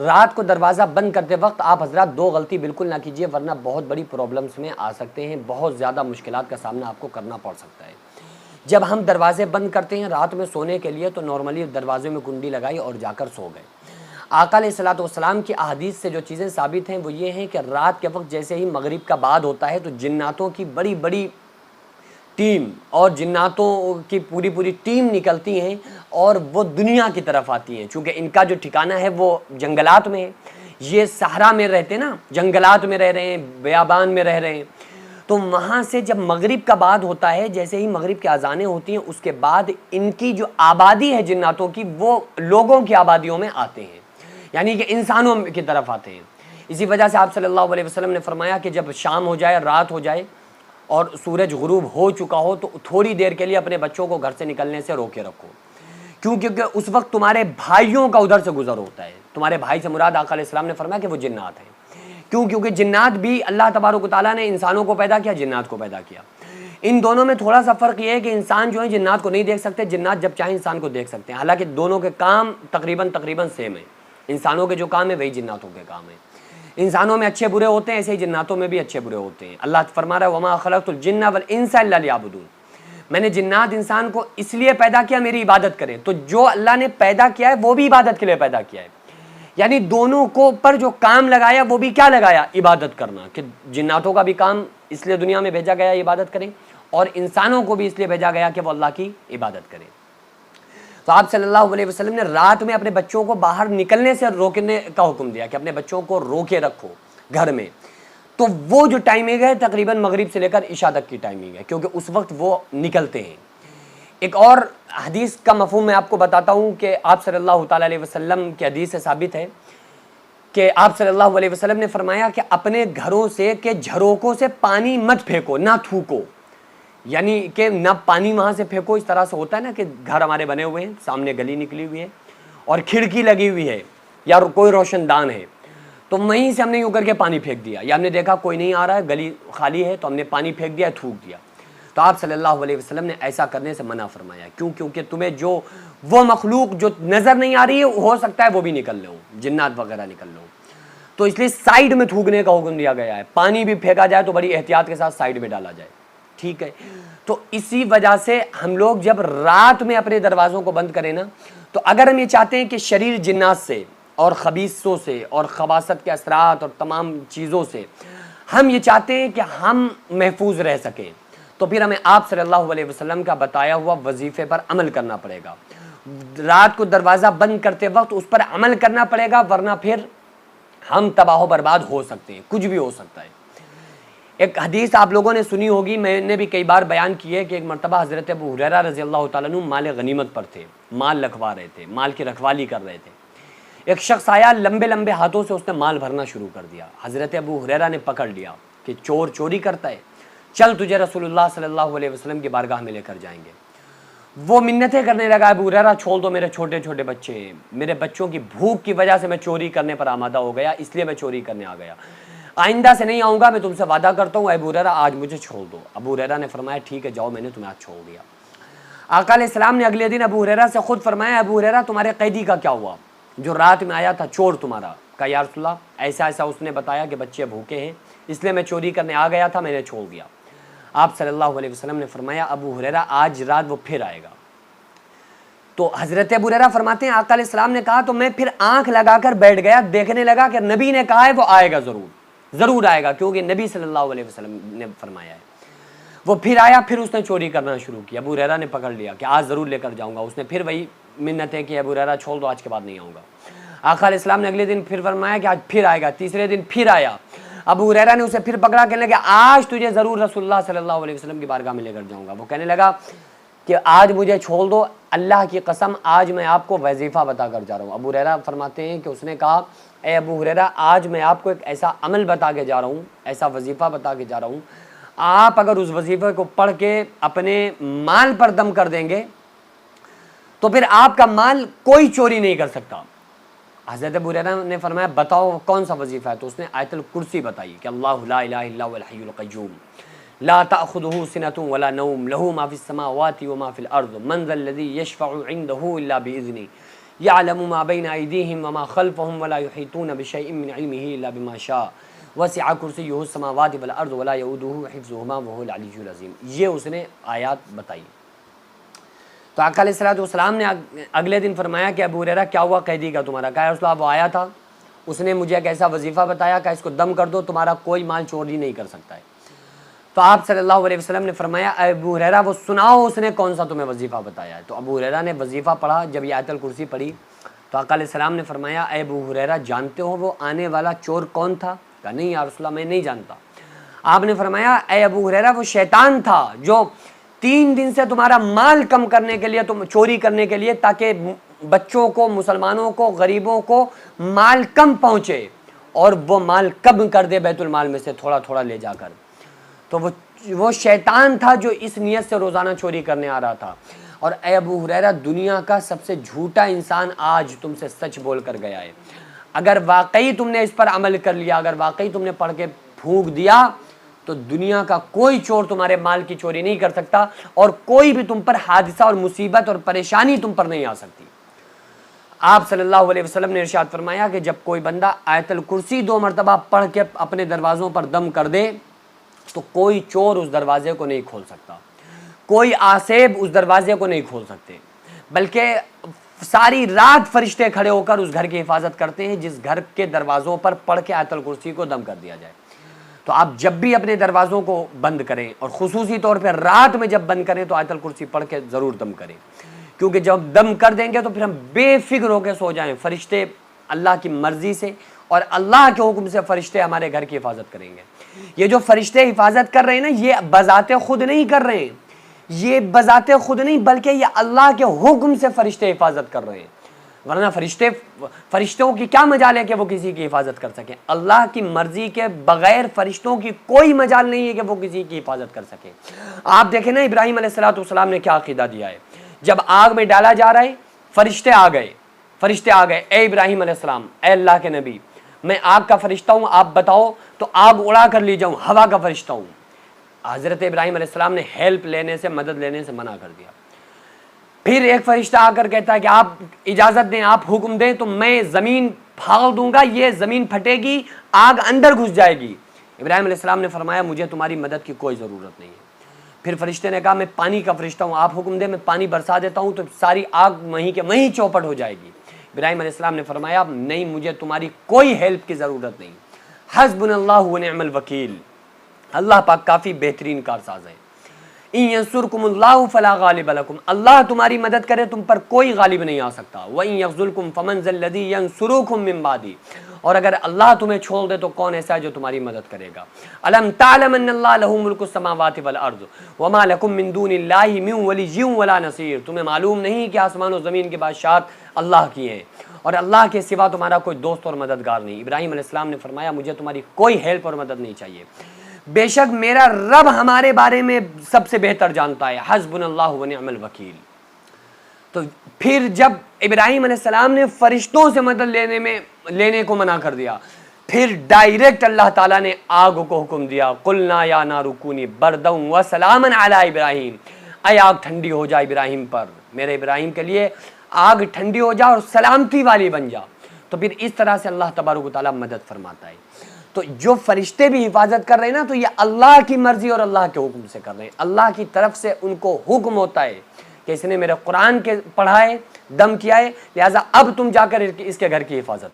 रात को दरवाज़ा बंद करते वक्त आप हजरात दो गलती बिल्कुल ना कीजिए, वरना बहुत बड़ी प्रॉब्लम्स में आ सकते हैं, बहुत ज़्यादा मुश्किलात का सामना आपको करना पड़ सकता है। जब हम दरवाजे बंद करते हैं रात में सोने के लिए तो नॉर्मली दरवाजे में कुंडी लगाई और जाकर सो गए। आका अलैहिस्सलातु वस्सलाम की अहादीस से जो चीज़ें साबित हैं वो ये हैं कि रात के वक्त जैसे ही मगरिब का बाद होता है तो जिन्नातों की बड़ी बड़ी टीम और जिन्नातों की पूरी पूरी टीम निकलती हैं और वो दुनिया की तरफ आती हैं। चूँकि इनका जो ठिकाना है वो जंगलात में है, ये सहरा में रहते ना, जंगलात में रह रहे हैं, बियाबान में रह रहे हैं। तो वहाँ से जब मगरिब का बाद होता है, जैसे ही मगरिब की अज़ानें होती हैं उसके बाद इनकी जो आबादी है जिन्नातों की, वो लोगों की आबादियों में आते हैं, यानी कि इंसानों की तरफ आते हैं। इसी वजह से आप सल्लल्लाहु अलैहि वसल्लम ने फरमाया कि जब शाम हो जाए, रात हो जाए और सूरज गुरूब हो चुका हो तो थोड़ी देर के लिए अपने बच्चों को घर से निकलने से रोके रखो। क्यों? क्योंकि उस वक्त तुम्हारे भाइयों का उधर से गुजर होता है। तुम्हारे भाई से मुराद आका अलैहिस्सलाम ने फरमाया कि वो जिन्नात हैं। क्यों? क्योंकि जिन्नात भी अल्लाह तबारक व तआला ने इंसानों को पैदा किया, जिन्नात को पैदा किया। इन दोनों में थोड़ा सा फ़र्क ये है कि इंसान जो है जिन्नात को नहीं देख सकते, जिन्नात जब चाहे इंसान को देख सकते हैं। हालांकि दोनों के काम तकरीबन सेम है। इंसानों के जो काम है वही जिन्नातों के काम है। इंसानों में अच्छे बुरे होते हैं, ऐसे ही जिन्नातों में भी अच्छे बुरे होते हैं। अल्लाह फरमा रहा है वमा खलक़तुल जिन्ना वल इंसा इल्ला लियअबुदून, मैंने जिन्नात इंसान को इसलिए पैदा किया मेरी इबादत करें। तो जो अल्लाह ने पैदा किया है वो भी इबादत के लिए पैदा किया है, यानी दोनों को पर जो काम लगाया वो भी क्या लगाया? इबादत करना। कि जिन्नातों का भी काम इसलिए दुनिया में भेजा गया इबादत करें और इंसानों को भी इसलिए भेजा गया कि वो अल्लाह की इबादत करें। तो आप सल्लल्लाहु अलैहि वसल्लम ने रात में अपने बच्चों को बाहर निकलने से रोकने का हुक्म दिया कि अपने बच्चों को रोके रखो घर में। तो वो जो टाइमिंग है तकरीबन मगरिब से लेकर इशा तक की टाइमिंग है, क्योंकि उस वक्त वो निकलते हैं। एक और हदीस का मफहूम मैं आपको बताता हूँ कि आप सल्लल्लाहु ताला अलैहि वसल्लम की हदीस से साबित है कि आप सल्लल्लाहु अलैहि वसल्लम ने फरमाया कि अपने घरों से के झरोकों से पानी मत फेंको, ना थूको, यानी कि ना पानी वहाँ से फेंको। इस तरह से होता है ना कि घर हमारे बने हुए हैं, सामने गली निकली हुई है और खिड़की लगी हुई है या कोई रोशनदान है, तो वहीं से हमने यूँ करके पानी फेंक दिया, या हमने देखा कोई नहीं आ रहा है, गली खाली है, तो हमने पानी फेंक दिया, थूक दिया। तो आप सल्लल्लाहु अलैहि वसल्लम ने ऐसा करने से मना फरमाया। क्यों? क्योंकि तुम्हें जो वो मखलूक जो नज़र नहीं आ रही है हो सकता है वो भी निकल लो, जिन्नात वगैरह निकल लो, तो इसलिए साइड में थूकने का हुक्म दिया गया है। पानी भी फेंका जाए तो बड़ी एहतियात के साथ साइड में डाला जाए, ठीक है। तो इसी वजह से हम लोग जब रात में अपने दरवाज़ों को बंद करें ना, तो अगर हम ये चाहते हैं कि शरीर जिन्नात से और खबीसों से और खबासत के असरात और तमाम चीज़ों से हम ये चाहते हैं कि हम महफूज रह सकें, तो फिर हमें आप सल्लल्लाहु अलैहि वसल्लम का बताया हुआ वजीफ़े पर अमल करना पड़ेगा। रात को दरवाज़ा बंद करते वक्त उस पर अमल करना पड़ेगा, वरना फिर हम तबाह बर्बाद हो सकते हैं, कुछ भी हो सकता है। एक हदीस आप लोगों ने सुनी होगी, मैंने भी कई बार बयान की है कि एक मरतबा हज़रत अबू हुरैरा रज़ी अल्लाह तआला अन्हु माल गनीमत पर थे, माल रखवा रहे थे, माल की रखवाली कर रहे थे। एक शख्स आया, लंबे लंबे हाथों से उसने माल भरना शुरू कर दिया। हज़रत अबू हुरैरा ने पकड़ लिया कि चोर चोरी करता है, चल तुझे रसूलुल्लाह सल्लल्लाहु अलैहि वसल्लम की बारगाह में लेकर जाएंगे। वो मिन्नतें करने लगा, अबू हुरैरा छोड़ दो, मेरे छोटे छोटे बच्चे हैं, मेरे बच्चों की भूख की वजह से मैं चोरी करने पर आमादा हो गया, इसलिए मैं चोरी करने आ गया, आइंदा से नहीं आऊँगा, मैं तुमसे वादा करता हूँ अबू हुरैरा आज मुझे छोड़ दो। अबू हुरैरा ने फरमाया ठीक है जाओ, मैंने तुम्हें आज छोड़ दिया। आका अलैहिस्सलाम ने अगले दिन अबू हुरैरा से खुद फरमाया, अबू हुरैरा तुम्हारे कैदी का क्या हुआ जो रात में आया था, चोर तुम्हारा? कहा या रसूलल्लाह ऐसा ऐसा उसने बताया कि बच्चे भूखे हैं इसलिए मैं चोरी करने आ गया था, मैंने छोड़ दिया। आप सल्लल्लाहु अलैहि वसल्लम ने फरमाया अबू हुरैरा आज रात वो फिर आएगा। तो हज़रत अबू हुरैरा फरमाते हैं आका अलैहिस्सलाम ने कहा तो मैं फिर आंख लगाकर बैठ गया, देखने लगा कि नबी ने कहा है वो आएगा, ज़रूर आएगा, क्योंकि नबी सल्लल्लाहु अलैहि वसल्लम ने फरमाया है। वो फिर आया, फिर उसने चोरी करना शुरू किया। अबू हुरैरा ने पकड़ लिया कि आज ज़रूर लेकर जाऊँगा। उसने फिर वही मिन्नतें कि अबू हुरैरा छोड़ दो, आज के बाद नहीं आऊँगा। आका अलैहिस्सलाम ने अगले दिन फिर फरमाया कि आज फिर आएगा। तीसरे दिन फिर आया, अबू हुरैरा ने उसे फिर पकड़ा, कहने लगा आज तुझे ज़रूर रसूलुल्लाह सल्लल्लाहु अलैहि वसल्लम की बारगाह में लेकर जाऊँगा। वो कहने लगा कि आज मुझे छोड़ दो, अल्लाह की कसम आज मैं आपको वजीफ़ा बता कर जा रहा हूँ। अबू हुरैरा फरमाते हैं कि उसने कहा ए अबू हुरैरा आज मैं आपको एक ऐसा अमल बता के जा रहा हूँ, ऐसा वजीफ़ा बता के जा रहा हूँ, आप अगर उस वजीफ़े को पढ़ के अपने माल पर दम कर देंगे तो फिर आपका माल कोई चोरी नहीं कर सकता। हज़रत अबू हुरैरा ने फरमाया बताओ कौन सा वजीफ़ा है? तो उसने आयतुल कुर्सी बताई कि अल्लाहु ला इलाहा इल्ला हुवल हय्युल क़य्यूम ला तअख़ुज़ुहु सिनतुन वला नौम लहू मा फ़िस समावाति व मा फ़िल अर्ज़ मन ज़ल्लज़ी यशफ़अु इंदहु इल्ला बिइज़्निही यअलमु मा बैन अयदीहिम व मा खल्फहुम व ला युहीतून बिशैइन मिन इल्मिही इल्ला बिमा शाअ वसिअ कुर्सियुहु समावाति वल अर्ज़ व ला यऊदुहु हिफ्ज़ुहुमा व हुवल अलिय्युल अज़ीम। ये उसने आयत बताई। तो आका अलैहिस्सलाम ने अगले दिन फरमाया कि अबू हुरैरा क्या हुआ कैदी का तुम्हारा? कहा रसूल अल्लाह वो आया था, उसने मुझे एक ऐसा वजीफ़ा बताया कि इसको दम कर दो, तुम्हारा कोई माल चोरी नहीं कर सकता है। तो आप सल्लल्लाहु अलैहि वसल्लम ने फरमाया अबू हुरैरा वो सुनाओ उसने कौन सा तुम्हें वजीफ़ा बताया है। तो अबू हुरैरा ने वजीफ़ा पढ़ा, जब ये आयतुल कुर्सी पढ़ी तो आका अलैहिस्सलाम ने फरमाया अबू हुरैरा जानते हो वो आने वाला चोर कौन था? कहा नहीं या रसूल अल्लाह मैं नहीं जानता। आपने फरमाया अबू हुरैरा वो शैतान था जो 3 दिन से तुम्हारा माल कम करने के लिए, तुम चोरी करने के लिए, ताकि बच्चों को, मुसलमानों को, गरीबों को माल कम पहुँचे और वो माल कम कर दे बैतुल माल में से थोड़ा थोड़ा ले जाकर। तो वो शैतान था जो इस नियत से रोज़ाना चोरी करने आ रहा था। और अबू हुरैरा दुनिया का सबसे झूठा इंसान आज तुमसे सच बोल कर गया है। अगर वाकई तुमने इस पर अमल कर लिया, अगर वाकई तुमने पढ़ के फूंक दिया, तो दुनिया का कोई चोर तुम्हारे माल की चोरी नहीं कर सकता और कोई भी तुम पर हादसा और मुसीबत और परेशानी तुम पर नहीं आ सकती। आप सल्लल्लाहु अलैहि वसल्लम ने इरशाद फरमाया कि जब कोई बंदा आयतुल कुर्सी 2 मरतबा पढ़ के अपने दरवाज़ों पर दम कर दे तो कोई चोर उस दरवाजे को नहीं खोल सकता, कोई आसेब उस दरवाजे को नहीं खोल सकते, बल्कि सारी रात फरिश्ते खड़े होकर उस घर की हिफाजत करते हैं जिस घर के दरवाज़ों पर पढ़ के आयतुल कुर्सी को दम कर दिया जाए। तो आप जब भी अपने दरवाज़ों को बंद करें और ख़ुसूसी तौर पर रात में जब बंद करें तो आयतुल कुर्सी पढ़ के ज़रूर दम करें, क्योंकि जब दम कर देंगे तो फिर हम बेफिक्र होकर सो जाएं। फरिश्ते अल्लाह की मर्ज़ी से और अल्लाह के हुक्म से फरिश्ते हमारे घर की हिफाजत करेंगे। ये जो फरिश्ते हिफाजत कर रहे हैं ना, ये बजाते खुद नहीं कर रहे हैं, ये बजाते खुद नहीं बल्कि ये अल्लाह के हुक्म से फरिश्ते हिफाजत कर रहे हैं। वरना फरिश्तों की क्या मजाल है कि वो किसी की हिफाजत कर सकें? अल्लाह की मर्जी के बगैर फरिश्तों की कोई मजाल नहीं है कि वो किसी की हिफाजत कर सकें। आप देखें ना, इब्राहीम अलैहिस्सलाम ने क्या अकीदा दिया है। जब आग में डाला जा रहा है, फरिश्ते आ गए, ए इब्राहीम अलैहिस्सलाम, ए अल्लाह के नबी, मैं आग का फरिश्ता हूँ, आप बताओ तो आग उड़ा कर ले जाऊँ, हवा का फरिश्ता हूँ। हज़रत इब्राहीम अलैहिस्सलाम ने हेल्प लेने से, मदद लेने से मना कर दिया। फिर एक फरिश्ता आकर कहता है कि आप इजाज़त दें, आप हुक्म दें तो मैं ज़मीन फाड़ दूंगा, ये ज़मीन फटेगी, आग अंदर घुस जाएगी। इब्राहीम अलैहिस्सलाम ने फरमाया मुझे तुम्हारी मदद की कोई ज़रूरत नहीं है। फिर फरिश्ते ने कहा मैं पानी का फरिश्ता हूँ, आप हुक्म दें मैं पानी बरसा देता हूँ तो सारी आग वहीं के वहीं चौपट हो जाएगी। इब्राहीम अलैहिस्सलाम ने फरमाया नहीं, मुझे तुम्हारी कोई हेल्प की ज़रूरत नहीं, हस्बुनल्लाहु व निअमल वकील, अल्लाह पाक काफ़ी बेहतरीन कारसाज है। इन यंसुरकुमुल्लाहु फला गालिब लकुम, अल्लाह तुम्हारी मदद करे तुम पर कोई गालिब नहीं आ सकता। व इन यख्ज़ुलकुम फमन ज़ल्लज़ी यंसुरुकुम मिन बादी, और अगर अल्लाह तुम्हें छोड़ दे तो कौन ऐसा है जो तुम्हारी मदद करेगा। अलम तालम अन्नल्लाह लहू मुल्कुस समावाति वल अर्ज़ व मा लकुम मिन दूनिल्लाहि मिन वलिय्यिन वला नसीर, तुम्हें मालूम नहीं कि आसमान और ज़मीन की बादशाहत अल्लाह की है और अल्लाह के सिवा तुम्हारा कोई दोस्त और मददगार नहीं। इब्राहीम अलैहिस्सलाम ने फरमाया मुझे तुम्हारी कोई हेल्प और मदद नहीं चाहिए, बेशक मेरा रब हमारे बारे में सबसे बेहतर जानता है, हस्बुनल्लाहु व निअमल वकील। तो फिर जब इब्राहीम अलैहिस्सलाम ने फरिश्तों से मदद लेने को मना कर दिया, फिर डायरेक्ट अल्लाह ताला ने आग को हुक्म दिया, कुलना या नारु कूनी बरदम व सलामन अला इब्राहीम, आय आग ठंडी हो जा इब्राहीम पर, मेरे इब्राहीम के लिए आग ठंडी हो जा और सलामती वाली बन जा। तो फिर इस तरह से अल्लाह तबारक व तआला मदद फरमाता है। तो जो फरिश्ते भी हिफाजत कर रहे हैं ना, तो ये अल्लाह की मर्जी और अल्लाह के हुक्म से कर रहे हैं। अल्लाह की तरफ से उनको हुक्म होता है कि इसने मेरे कुरान के पढ़ा है, दम किया है, लिहाजा अब तुम जाकर इसके घर की हिफाजत